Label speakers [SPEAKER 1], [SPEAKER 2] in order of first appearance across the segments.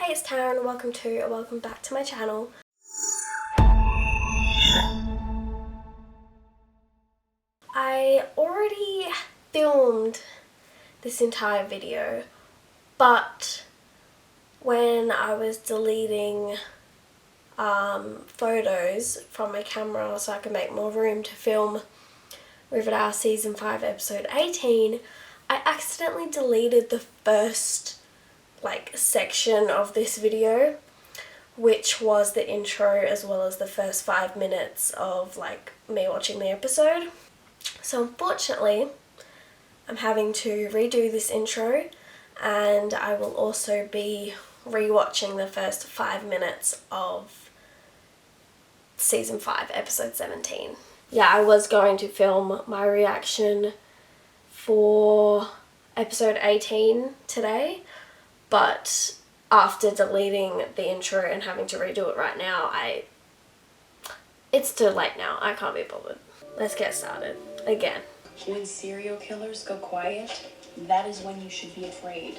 [SPEAKER 1] Hey, it's Tara and welcome back to my channel. I already filmed this entire video, but when I was deleting photos from my camera so I could make more room to film Riverdale season 5 episode 18, I accidentally deleted the first section of this video, which was the intro as well as the first 5 minutes of me watching the episode. So unfortunately I'm having to redo this intro, and I will also be rewatching the first 5 minutes of season 5 episode 17. Yeah, I was going to film my reaction for episode 18 today, but after deleting the intro and having to redo it right now, it's too late now. I can't be bothered. Let's get started again.
[SPEAKER 2] When serial killers go quiet, that is when you should be afraid.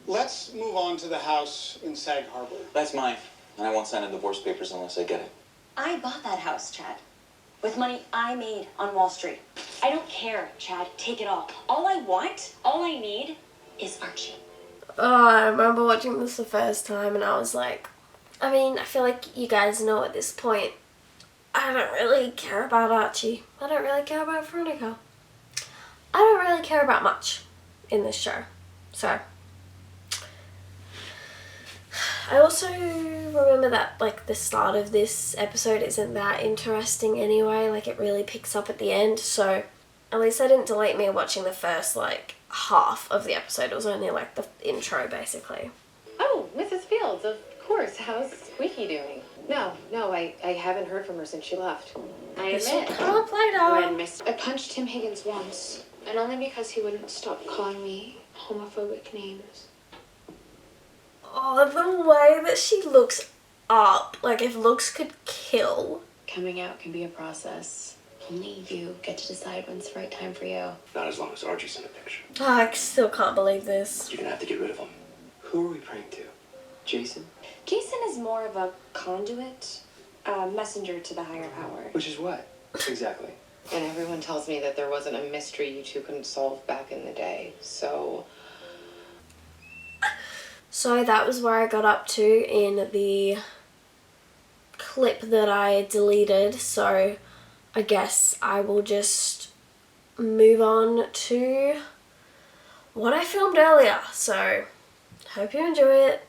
[SPEAKER 3] Let's move on to the house in Sag Harbor.
[SPEAKER 4] That's mine, and I won't sign the divorce papers unless I get it.
[SPEAKER 2] I bought that house, Chad, with money I made on Wall Street. I don't care, Chad. Take it all. All I want, all I need is Archie.
[SPEAKER 1] Oh, I remember watching this the first time and I was like, I feel like you guys know at this point, I don't really care about Archie. I don't really care about Veronica. I don't really care about much in this show. So, I also remember that the start of this episode isn't that interesting anyway. It really picks up at the end. So, at least I didn't delete me watching the first half of the episode. It was only the intro basically.
[SPEAKER 5] Oh, Mrs. Fields, of course. How's Squeaky doing? No, I haven't heard from her since she left. I admit,
[SPEAKER 1] Come up later.
[SPEAKER 5] I punched Tim Higgins once, and only because he wouldn't stop calling me homophobic names.
[SPEAKER 1] Oh, the way that she looks up, if looks could kill.
[SPEAKER 2] Coming out can be a process. Only you get to decide when's the right time for you.
[SPEAKER 6] Not as long as Archie's in the picture.
[SPEAKER 1] Oh, I still can't believe this.
[SPEAKER 6] You're gonna have to get rid of him. Who are we praying to? Jason?
[SPEAKER 2] Jason is more of a conduit, a messenger to the higher power.
[SPEAKER 6] Which is what? Exactly.
[SPEAKER 5] And everyone tells me that there wasn't a mystery you two couldn't solve back in the day, so...
[SPEAKER 1] So that was where I got up to in the clip that I deleted, so I guess I will just move on to what I filmed earlier. So, hope you enjoy it.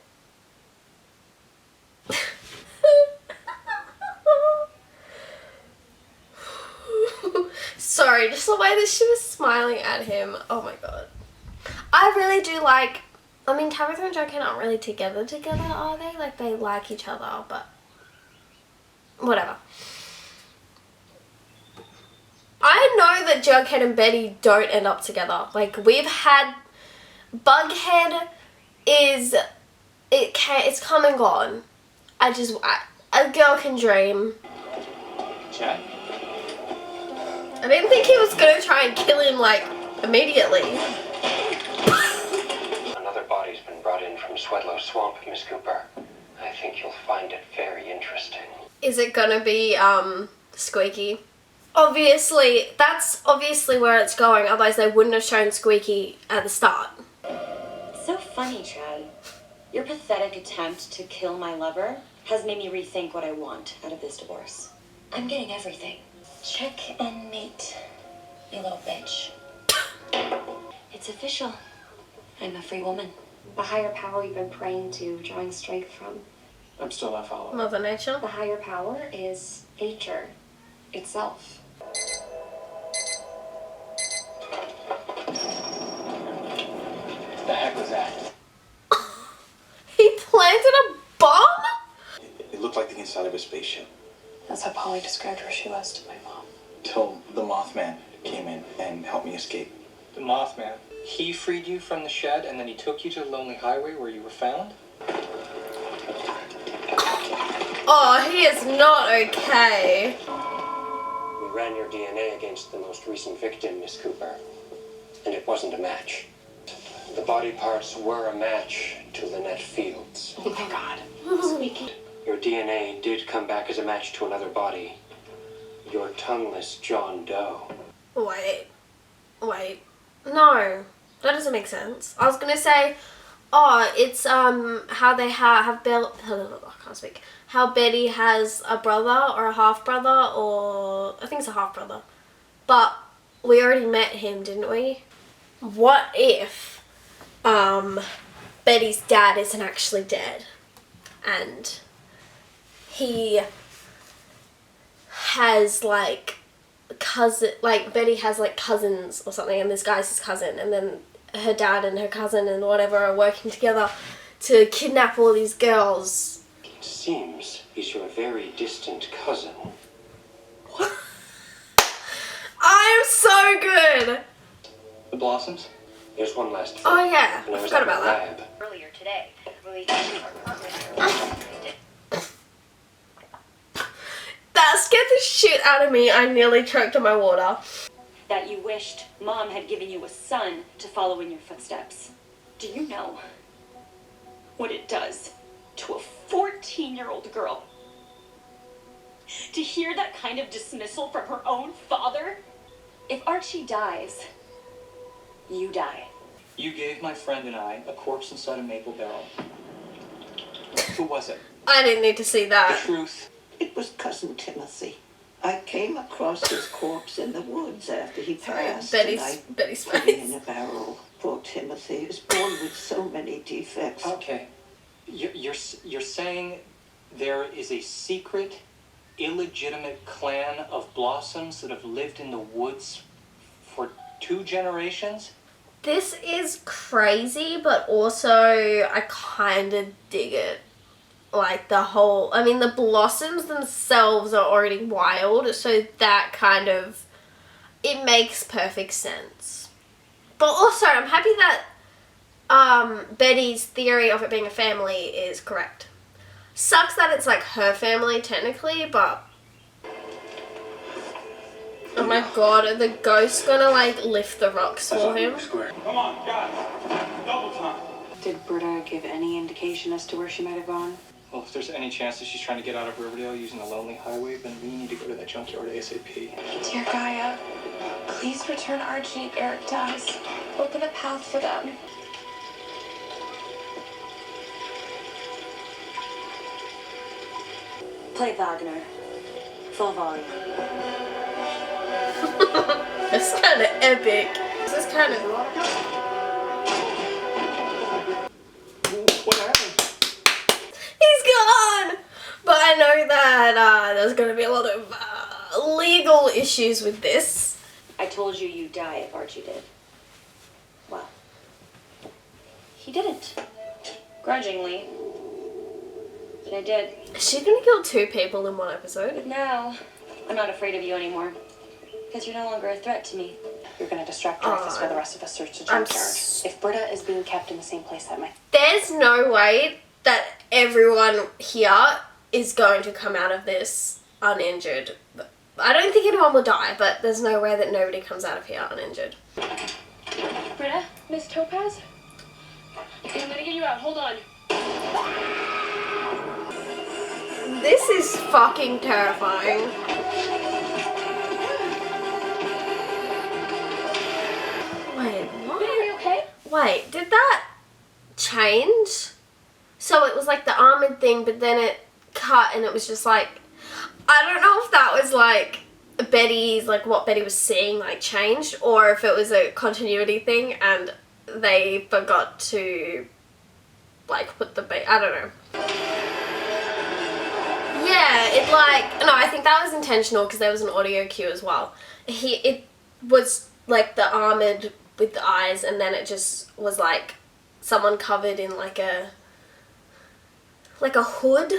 [SPEAKER 1] Sorry, just the way that she was smiling at him. Oh my god. I really do Tabitha and Jughead aren't really together, are they? They like each other, but whatever. I know that Jughead and Betty don't end up together. We've had... Bughead it's come and gone. A girl can dream.
[SPEAKER 6] Chad?
[SPEAKER 1] I didn't think he was gonna try and kill him, immediately.
[SPEAKER 7] Another body's been brought in from Swedlow Swamp, Miss Cooper. I think you'll find it very interesting.
[SPEAKER 1] Is it gonna be, Squeaky? Obviously, that's obviously where it's going, otherwise they wouldn't have shown Squeaky at the start.
[SPEAKER 2] It's so funny, Chad. Your pathetic attempt to kill my lover has made me rethink what I want out of this divorce. I'm getting everything. Check and mate, you little bitch. It's official. I'm a free woman. The higher power you've been praying to, drawing strength from.
[SPEAKER 6] I'm still not following.
[SPEAKER 1] Mother Nature.
[SPEAKER 2] The higher power is nature itself.
[SPEAKER 6] The heck was that?
[SPEAKER 1] He planted a bomb?
[SPEAKER 6] It looked like the inside of a spaceship.
[SPEAKER 2] That's how Polly described where she was to my mom.
[SPEAKER 6] Till the Mothman came in and helped me escape.
[SPEAKER 8] The Mothman. He freed you from the shed and then he took you to the lonely highway where you were found?
[SPEAKER 1] Oh, he is not okay.
[SPEAKER 7] We ran your DNA against the most recent victim, Miss Cooper, and it wasn't a match. The body parts were a match to Lynette Fields.
[SPEAKER 5] Oh my God. Squeaky.
[SPEAKER 7] Your DNA did come back as a match to another body. Your tongueless John Doe.
[SPEAKER 1] Wait. No, that doesn't make sense. I was gonna say, oh, it's how they have Bill. I can't speak. How Betty has a brother or a half brother, or I think it's a half brother. But we already met him, didn't we? What if Betty's dad isn't actually dead, and he has like Betty has like cousins or something, and this guy's his cousin, and then her dad and her cousin and whatever are working together to kidnap all these girls.
[SPEAKER 7] It seems he's your very distant cousin.
[SPEAKER 1] I'm so good.
[SPEAKER 8] The Blossoms?
[SPEAKER 7] There's one last thing.
[SPEAKER 1] Oh yeah,
[SPEAKER 7] When
[SPEAKER 1] I
[SPEAKER 7] was
[SPEAKER 1] forgot
[SPEAKER 7] at my
[SPEAKER 1] about that.
[SPEAKER 7] lab,
[SPEAKER 2] Earlier today, we our
[SPEAKER 1] That scared the shit out of me. I nearly choked on my water.
[SPEAKER 2] that you wished Mom had given you a son to follow in your footsteps. Do you know what it does to a 14-year-old girl to hear that kind of dismissal from her own father? If Archie dies, you die.
[SPEAKER 8] You gave my friend and I a corpse inside a maple barrel. Who was it?
[SPEAKER 1] I didn't need to see
[SPEAKER 8] The
[SPEAKER 1] that.
[SPEAKER 8] truth.
[SPEAKER 9] It was Cousin Timothy. I came across his corpse in the woods after he passed. and I
[SPEAKER 1] Betty's
[SPEAKER 9] put him in
[SPEAKER 1] face.
[SPEAKER 9] a barrel. Poor Timothy is born with so many defects.
[SPEAKER 8] Okay. You're saying there is a secret, illegitimate clan of Blossoms that have lived in the woods for 2 generations?
[SPEAKER 1] This is crazy, but also I kind of dig it. Like the whole, I mean, the Blossoms themselves are already wild, so that kind of, it makes perfect sense. But also, I'm happy that Betty's theory of it being a family is correct. Sucks that it's like her family technically, but oh my god, are the ghosts gonna like lift the rocks for him?
[SPEAKER 3] Come on, guys. Double time.
[SPEAKER 5] Did Britta give any indication as to where she might have gone?
[SPEAKER 8] Well, if there's any chance that she's trying to get out of Riverdale using the lonely highway, then we need to go to that junkyard ASAP.
[SPEAKER 10] Dear Gaia, please return Archie and Eric to us. Open a path for them.
[SPEAKER 2] Play Wagner. Full volume.
[SPEAKER 1] It's kind of epic. This is kind of.
[SPEAKER 6] What happened?
[SPEAKER 1] He's gone! But I know that there's going to be a lot of legal issues with this.
[SPEAKER 2] I told you you'd die if Archie did. Well, he didn't. Grudgingly. But I did.
[SPEAKER 1] Is she going to kill 2 people in one episode?
[SPEAKER 2] But now, I'm not afraid of you anymore. Because you're no longer a threat to me.
[SPEAKER 5] You're gonna distract Travis while the rest of us search the
[SPEAKER 1] I'm
[SPEAKER 5] junkyard. If Britta is being kept in the same place that might.
[SPEAKER 1] There's no way that everyone here is going to come out of this uninjured. I don't think anyone will die, but there's no way that nobody comes out of here uninjured.
[SPEAKER 10] Britta, Miss Topaz? I'm gonna get you out. Hold on.
[SPEAKER 1] This is fucking terrifying. Wait, what?
[SPEAKER 10] Are you okay?
[SPEAKER 1] Wait, did that change? So it was like the armored thing, but then it cut and it was just like, I don't know if that was like Betty's, like what Betty was seeing like changed, or if it was a continuity thing and they forgot to like put the I don't know. Yeah, it like, no, I think that was intentional because there was an audio cue as well. It was like the armored with the eyes, and then it just was like someone covered in like a hood.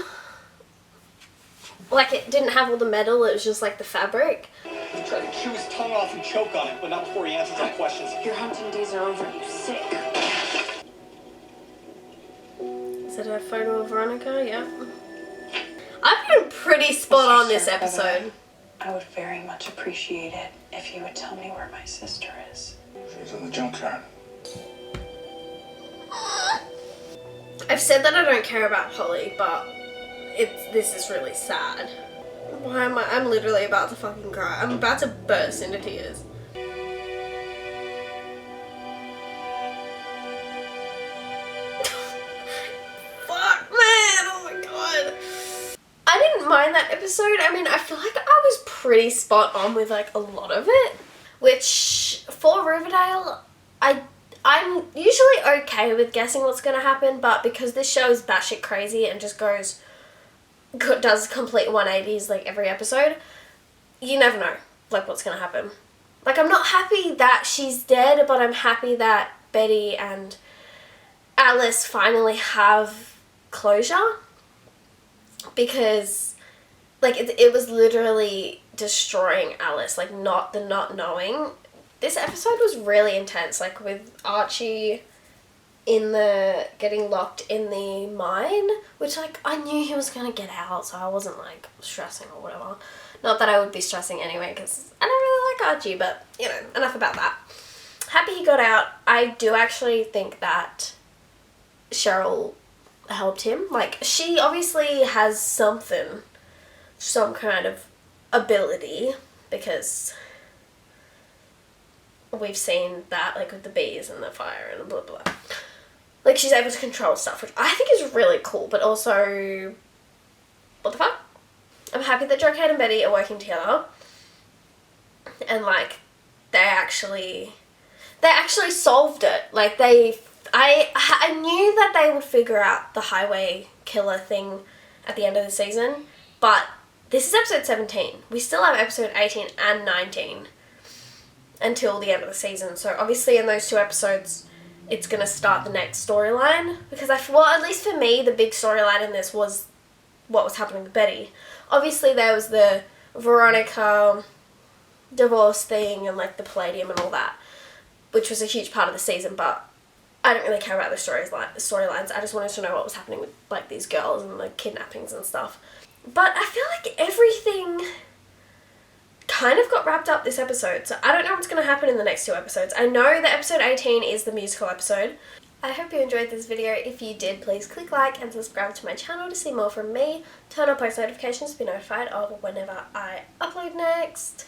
[SPEAKER 1] Like it didn't have all the metal, it was just like the fabric.
[SPEAKER 6] Try to chew his tongue off and choke on it, but not before he answers our questions.
[SPEAKER 10] Your hunting days are over, you sick.
[SPEAKER 1] Is it a photo of Veronica? Yeah. I've been pretty spot on this episode.
[SPEAKER 5] I would very much appreciate it if you would tell me where my sister is.
[SPEAKER 6] She's in the junkyard.
[SPEAKER 1] I've said that I don't care about Polly, but this is really sad. Why am I'm literally about to fucking cry. I'm about to burst into tears. Fuck, man, oh my god. I didn't mind that episode. I mean, I feel like I was pretty spot on with like a lot of it, which for Riverdale, I'm usually okay with guessing what's going to happen, but because this show is batshit crazy and just does complete 180s like every episode, you never know like what's going to happen. Like, I'm not happy that she's dead, but I'm happy that Betty and Alice finally have closure, because like it was literally destroying Alice, like not knowing. This episode was really intense, like with Archie getting locked in the mine, which like I knew he was gonna get out, so I wasn't like stressing or whatever. Not that I would be stressing anyway, because I don't really like Archie, but you know, enough about that. Happy he got out. I do actually think that Cheryl helped him. Like, she obviously has some kind of ability, because we've seen that like with the bees and the fire and blah blah. Like, she's able to control stuff, which I think is really cool, but also, what the fuck? I'm happy that Joe, Kate and Betty are working together, and like they actually solved it. Like, I knew that they would figure out the highway killer thing at the end of the season, but this is episode 17. We still have episode 18 and 19 until the end of the season. So obviously in those 2 episodes, it's going to start the next storyline. Because at least for me, the big storyline in this was what was happening with Betty. Obviously there was the Veronica divorce thing and like the Palladium and all that, which was a huge part of the season, but I don't really care about the storylines. I just wanted to know what was happening with like these girls and like kidnappings and stuff. But I feel like everything kind of got wrapped up this episode, so I don't know what's going to happen in the next 2 episodes. I know that episode 18 is the musical episode. I hope you enjoyed this video. If you did, please click like and subscribe to my channel to see more from me. Turn on post notifications to be notified of whenever I upload next.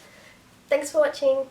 [SPEAKER 1] Thanks for watching.